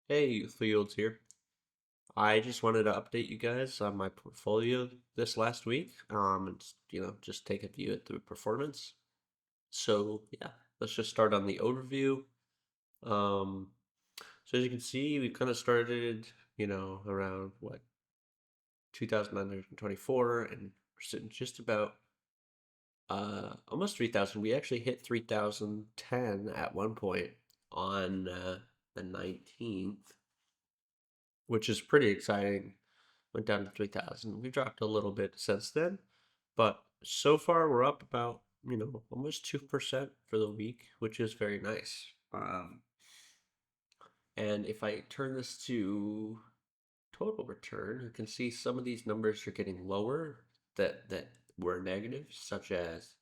Hey, Fields here. I just wanted to update you guys on my portfolio this last week. Just take a view at the performance. So yeah, let's just start on the overview. Um, so as you can see, we kind of started, around what 2,924, and we're sitting just about almost 3,000. We actually hit 3,010 at one point on the 19th, which is pretty exciting. Went down to 3,000. We've dropped a little bit since then, but so far we're up about, almost 2% for the week, which is very nice. And if I turn this to total return, you can see some of these numbers are getting lower that were negative, such as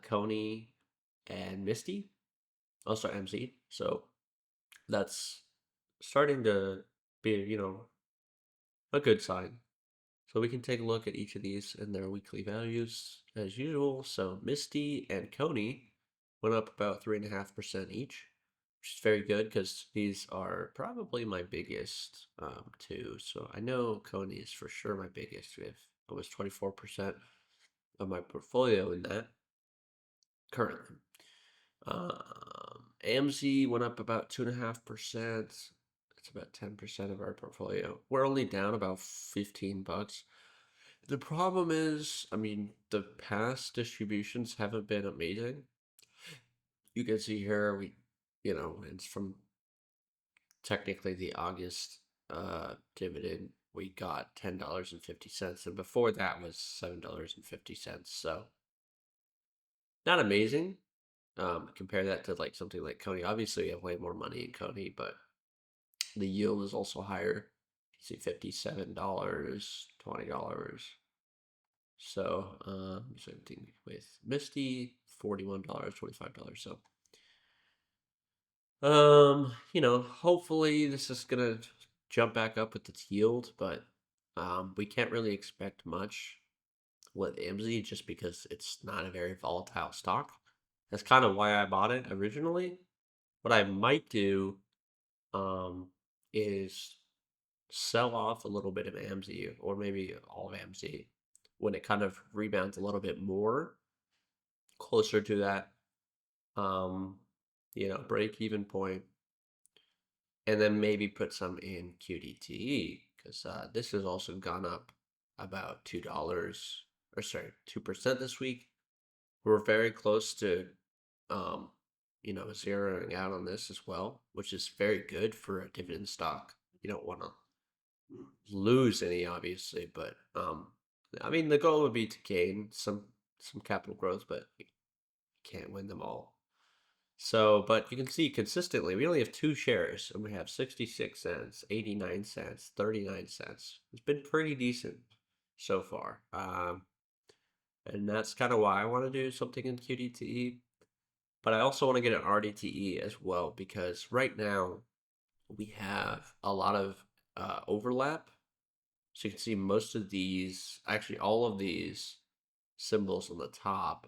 Coney and Misty, also MZ. So that's starting to be, a good sign. So we can take a look at each of these and their weekly values as usual. So Misty and Coney went up about 3.5% each, which is very good because these are probably my biggest two. So I know Coney is for sure my biggest. We have almost 24% of my portfolio in that currently. AMZ went up about 2.5%. It's about 10% of our portfolio. We're only down about $15. The problem is, I mean, the past distributions haven't been amazing. You can see here, it's from technically the August dividend. We got $10.50, and before that was $7.50. So not amazing. Compare that to like something like Coney. Obviously, we have way more money in Coney, but the yield is also higher. You see, $57, $20. So, same thing with Misty, $41, $25. So, hopefully this is gonna jump back up with its yield, but we can't really expect much with AMZ just because it's not a very volatile stock. That's kind of why I bought it originally. What I might do um is sell off a little bit of AMZ or maybe all of AMZ when it kind of rebounds a little bit more closer to that um break even point, and then maybe put some in QDTE because this has also gone up about $2, or sorry, 2% this week. We're very close to um zeroing out on this as well, which is very good for a dividend stock. You don't want to lose any, obviously, but I mean, the goal would be to gain some capital growth, but you can't win them all. So, but you can see consistently, we only have two shares, and we have 66 cents, 89 cents, 39 cents. It's been pretty decent so far. And that's kind of why I want to do something in QDTE. But I also want to get an RDTE as well, because right now we have a lot of overlap. So you can see most of these, actually all of these symbols on the top,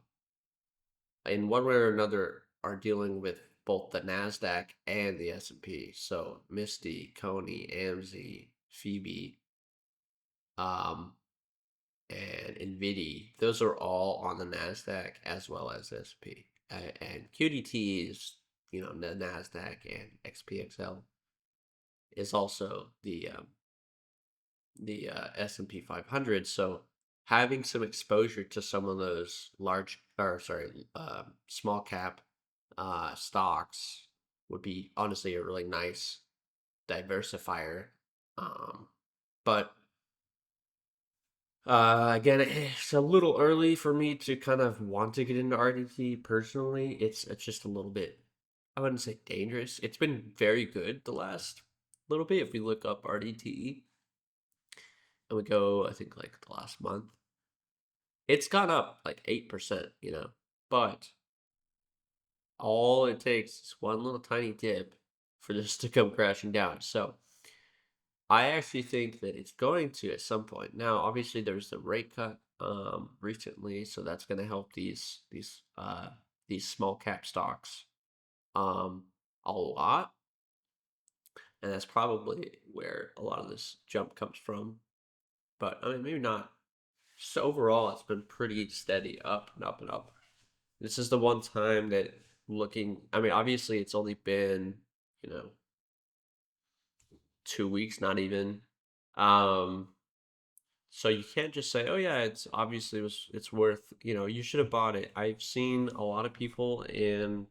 in one way or another, are dealing with both the Nasdaq and the S&P. So Misty, Coney, AMZ, Phoebe, um, and Nvidia, those are all on the Nasdaq as well as S&P. And QDT is, the Nasdaq, and XPXL is also the S&P 500. So having some exposure to some of those small cap stocks would be honestly a really nice diversifier. But again, it's a little early for me to kind of want to get into RDT personally. It's just a little bit, I wouldn't say dangerous. It's been very good the last little bit. If we look up RDT and we go, I think like the last month, it's gone up like 8%, but all it takes is one little tiny dip for this to come crashing down. So I actually think that it's going to at some point. Now, obviously, there's the rate cut recently, so that's going to help these small cap stocks um a lot. and that's probably where a lot of this jump comes from. But I mean, maybe not. So overall, it's been pretty steady, up and up and up. This is the one time that looking. I mean, obviously, it's only been you know 2 weeks, not even. Um, so you can't just say, "Oh yeah, it's obviously it's worth." You should have bought it. I've seen a lot of people in.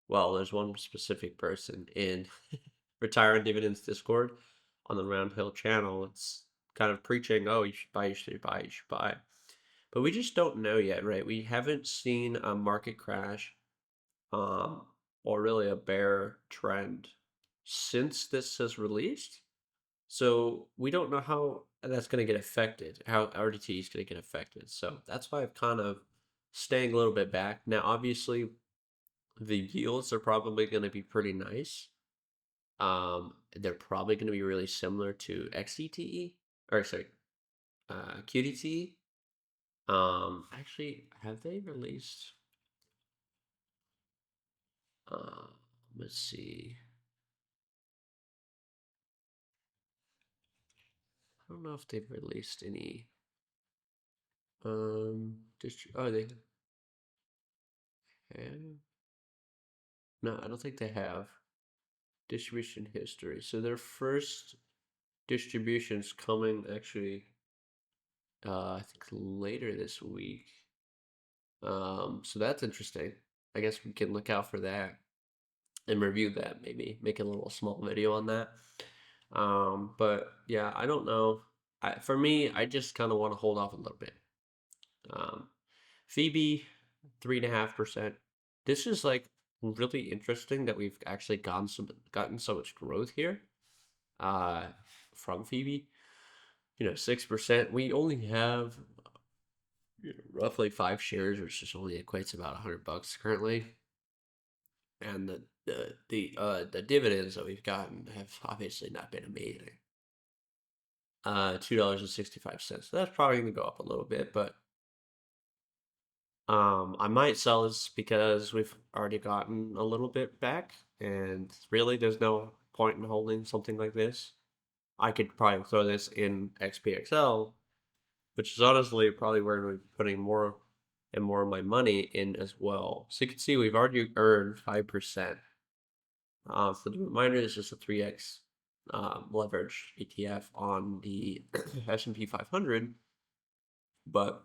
Well, there's one specific person in Retire on Dividends Discord on the Round Hill channel. It's kind of preaching, "Oh, you should buy, you should buy, you should buy." But we just don't know yet, right? We haven't seen a market crash, um, or really a bear trend since this has released. So we don't know how that's going to get affected, how RDT is going to get affected. So that's why I'm kind of staying a little bit back. Now, obviously, the yields are probably going to be pretty nice. They're probably going to be really similar to XDTE, or sorry, QDTE. Actually, have they released? Uh, let's see. I don't know if they've released any. Oh, they have. No, I don't think they have distribution history. So their first distribution's coming actually, I think later this week. So that's interesting. I guess we can look out for that and review that. Maybe make a little small video on that. But yeah, I don't know. For me, I just kind of want to hold off a little bit. Um, Phoebe, 3.5%. This is like really interesting that we've actually gotten so much growth here. Uh, from Phoebe, 6%. We only have roughly 5 shares, which just only equates to about $100 currently. And the dividends that we've gotten have obviously not been amazing. $2.65. So that's probably gonna go up a little bit, but I might sell this because we've already gotten a little bit back, and really there's no point in holding something like this. I could probably throw this in XPXL, which is honestly probably where we're putting more and more of my money in as well. So you can see we've already earned 5%. For the reminder, this is a 3x leverage ETF on the S&P 500. But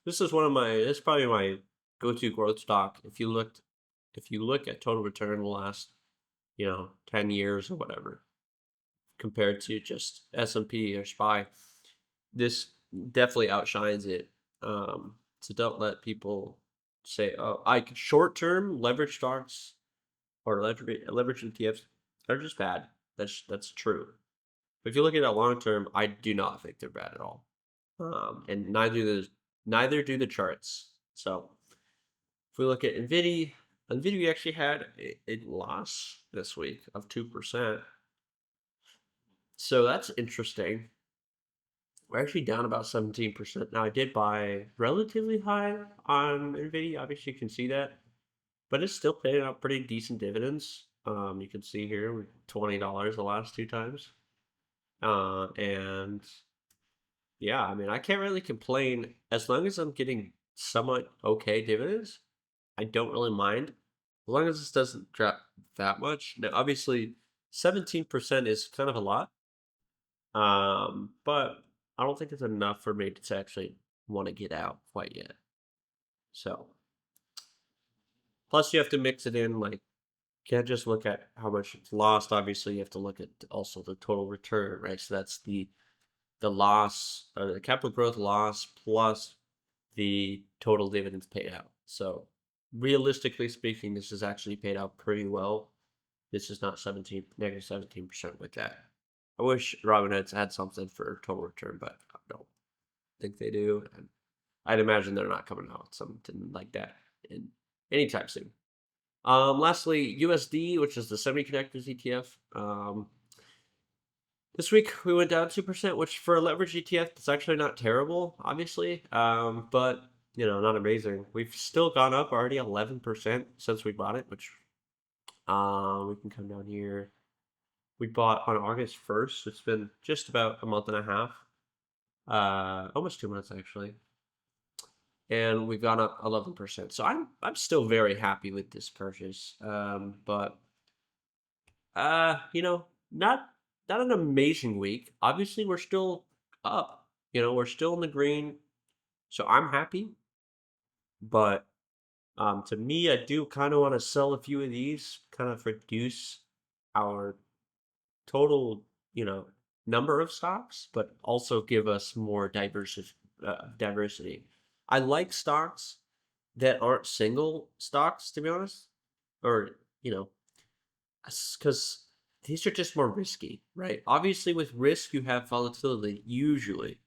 this is this is probably my go-to growth stock. If you look at total return in the last, 10 years or whatever, compared to just S&P or SPY, this definitely outshines it. So don't let people say, "Oh, short-term leverage stocks or leverage ETFs are just bad." That's true. But if you look at it long term, I do not think they're bad at all. And neither do the charts. So if we look at Nvidia actually had a loss this week of 2%. So that's interesting. We're actually down about 17%. Now I did buy relatively high on Nvidia. Obviously you can see that, but it's still paying out pretty decent dividends. You can see here $20 the last 2 times. And yeah, I mean, I can't really complain as long as I'm getting somewhat okay dividends. I don't really mind as long as this doesn't drop that much. Now, obviously, 17% is kind of a lot, but I don't think it's enough for me to actually want to get out quite yet. So, plus you have to mix it in. Like, you can't just look at how much it's lost. Obviously, you have to look at also the total return, right? So that's the loss, the capital growth loss plus the total dividends paid out. So realistically speaking, this is actually paid out pretty well. This is not negative 17% with that. I wish Robinhood's had something for total return, but I don't think they do. And I'd imagine they're not coming out with something like that in anytime soon. Lastly, USD, which is the semiconductors ETF. This week we went down 2%, which for a leverage ETF, it's actually not terrible, obviously. But not amazing. We've still gone up already 11% since we bought it, which we can come down here. We bought on August 1st. It's been just about a month and a half, almost 2 months actually, and we've gone up 11%. So I'm still very happy with this purchase. But not an amazing week. Obviously, we're still up. We're still in the green, so I'm happy. But to me, I do kind of want to sell a few of these, kind of reduce our total, you know, number of stocks, but also give us more diversity. I like stocks that aren't single stocks, to be honest, or you know, because these are just more risky, right? Obviously, with risk, you have volatility usually,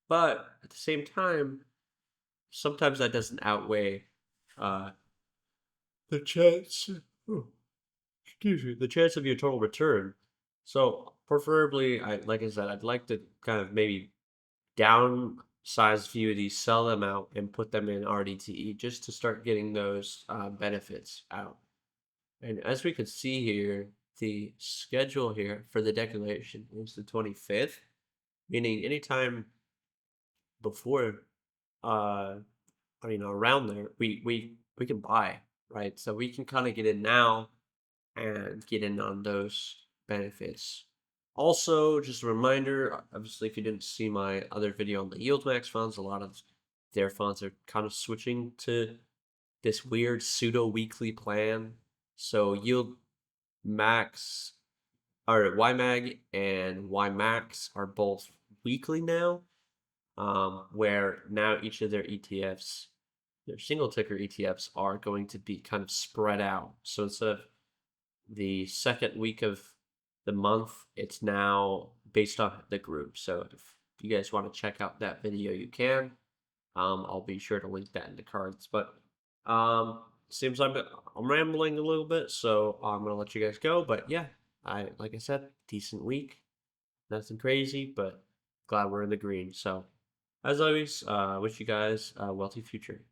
but at the same time, sometimes that doesn't outweigh uh, the chance. Oh, excuse me, the chance of your total return. So preferably, like I said, I'd like to kind of maybe downsize a few of these, sell them out, and put them in RDTE just to start getting those benefits out. And as we can see here, the schedule here for the declaration is the 25th, meaning anytime before, uh, around there, we can buy, right? So we can kind of get in now and get in on those benefits. Also, just a reminder, obviously, if you didn't see my other video on the Yield Max funds, a lot of their funds are kind of switching to this weird pseudo weekly plan. So Yield Max or YMAG and YMAX are both weekly now, where now each of their ETFs, their single ticker ETFs, are going to be kind of spread out. So instead of the second week of the month, it's now based on the group. So if you guys want to check out that video, you can. I'll be sure to link that in the cards. But seems I'm rambling a little bit, so I'm gonna let you guys go. But yeah, like I said, decent week, nothing crazy, but glad we're in the green. So as always, wish you guys a wealthy future.